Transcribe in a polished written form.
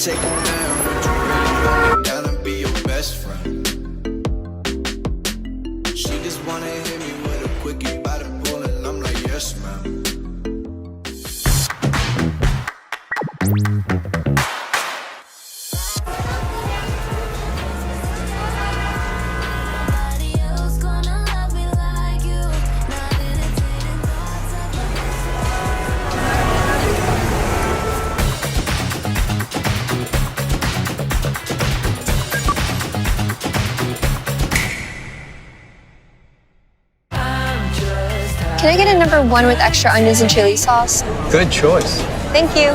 take a man, would you really want me down and be your best friend? She just wanna hit me with a quickie by the pool, and I'm like, yes, ma'am. Can I get a number 1 with extra onions and chili sauce? Good choice. Thank you.